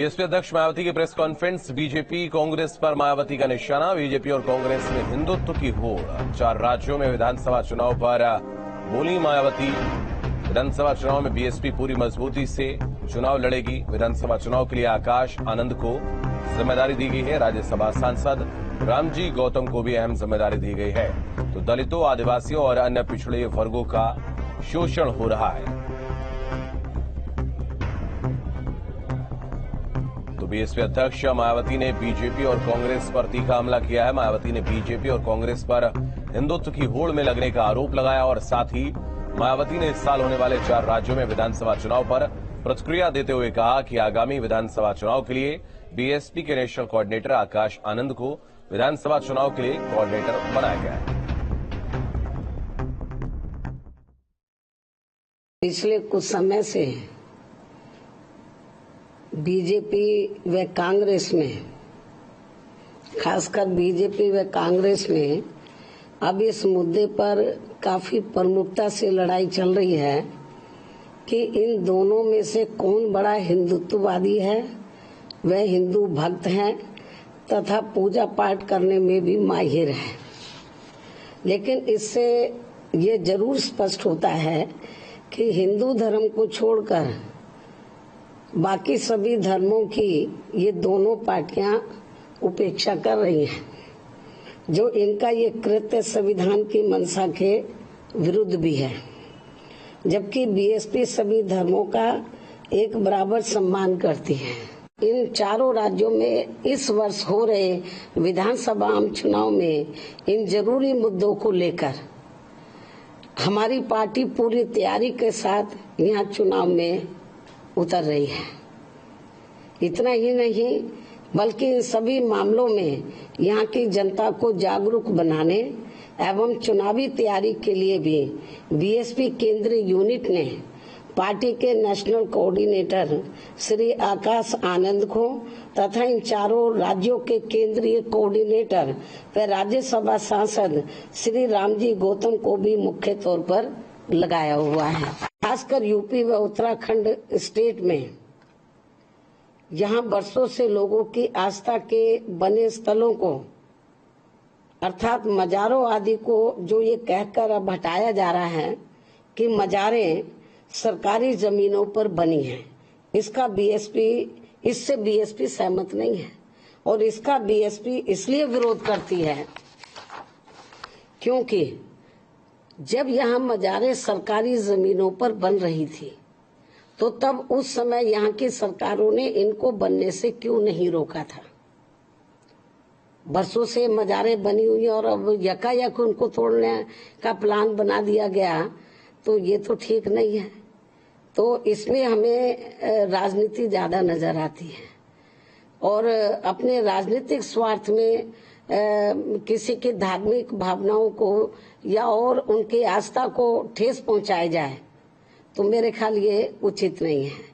BSP अध्यक्ष मायावती की press conference. BJP Congress पर मायावती का निशाना। बीजेपी और कांग्रेस में हिंदुत्व की होड़। 4 राज्यों में विधानसभा चुनाव पर बोली मायावती। विधानसभा चुनाव में बीएसपी पूरी मजबूती से चुनाव लड़ेगी। विधानसभा चुनाव के लिए आकाश आनंद को जिम्मेदारी दी गई है। राज्यसभा सांसद रामजी गौतम को भी अहम जिम्मेदारी दी गई है। तो दलितों, आदिवासियों और अन्य पिछड़े वर्गों का शोषण हो रहा है। तो बीएसपी अध्यक्ष मायावती ने बीजेपी और कांग्रेस पर तीखा हमला किया है। मायावती ने बीजेपी और कांग्रेस पर हिंदुत्व की होड़ में लगने का आरोप लगाया और साथ ही मायावती ने इस साल होने वाले 4 राज्यों में विधानसभा चुनाव पर प्रतिक्रिया देते हुए कहा कि आगामी विधानसभा चुनाव के लिए बीएसपी के नेशनल कोऑर्डिनेटर आकाश आनंद को विधानसभा चुनाव के लिए कोऑर्डिनेटर बनाया गया है। पिछले कुछ समय से बीजेपी व कांग्रेस में, खासकर बीजेपी व कांग्रेस में अब इस मुद्दे पर काफी प्रमुखता से लड़ाई चल रही है कि इन दोनों में से कौन बड़ा हिंदुत्ववादी है। वह हिंदू भक्त हैं तथा पूजा पाठ करने में भी माहिर हैं। लेकिन इससे ये जरूर स्पष्ट होता है कि हिंदू धर्म को छोड़कर बाकी सभी धर्मों की ये दोनों पार्टियां उपेक्षा कर रही हैं। जो इनका ये कृत्य संविधान की मंशा के विरुद्ध भी है। जबकि बीएसपी सभी धर्मों का एक बराबर सम्मान करती है। इन चारों राज्यों में इस वर्ष हो रहे विधानसभा आम चुनाव में इन जरूरी मुद्दों को लेकर हमारी पार्टी पूरी तैयारी के साथ यहाँ चुनाव में उतर रही है। इतना ही नहीं बल्कि इन सभी मामलों में यहाँ की जनता को जागरूक बनाने एवं चुनावी तैयारी के लिए भी बीएसपी केंद्रीय यूनिट ने पार्टी के नेशनल कोऑर्डिनेटर श्री आकाश आनंद को तथा इन चारों राज्यों के केंद्रीय कोऑर्डिनेटर व राज्यसभा सांसद श्री रामजी गौतम को भी मुख्य तौर पर लगाया हुआ है। खासकर यूपी व उत्तराखंड स्टेट में यहाँ वर्षों से लोगों की आस्था के बने स्थलों को अर्थात मजारों आदि को जो ये कहकर अब हटाया जा रहा है कि मजारें सरकारी जमीनों पर बनी हैं, इससे बीएसपी सहमत नहीं है। और इसका बीएसपी इसलिए विरोध करती है क्योंकि जब यहाँ मजारें सरकारी जमीनों पर बन रही थी तो तब उस समय यहाँ की सरकारों ने इनको बनने से क्यों नहीं रोका था। बरसों से मजारें बनी हुई और अब यकायक उनको तोड़ने का प्लान बना दिया गया, तो ये तो ठीक नहीं है। तो इसमें हमें राजनीति ज्यादा नजर आती है और अपने राजनीतिक स्वार्थ में किसी की धार्मिक भावनाओं को या और उनकी आस्था को ठेस पहुंचाया जाए तो मेरे ख्याल ये उचित नहीं है।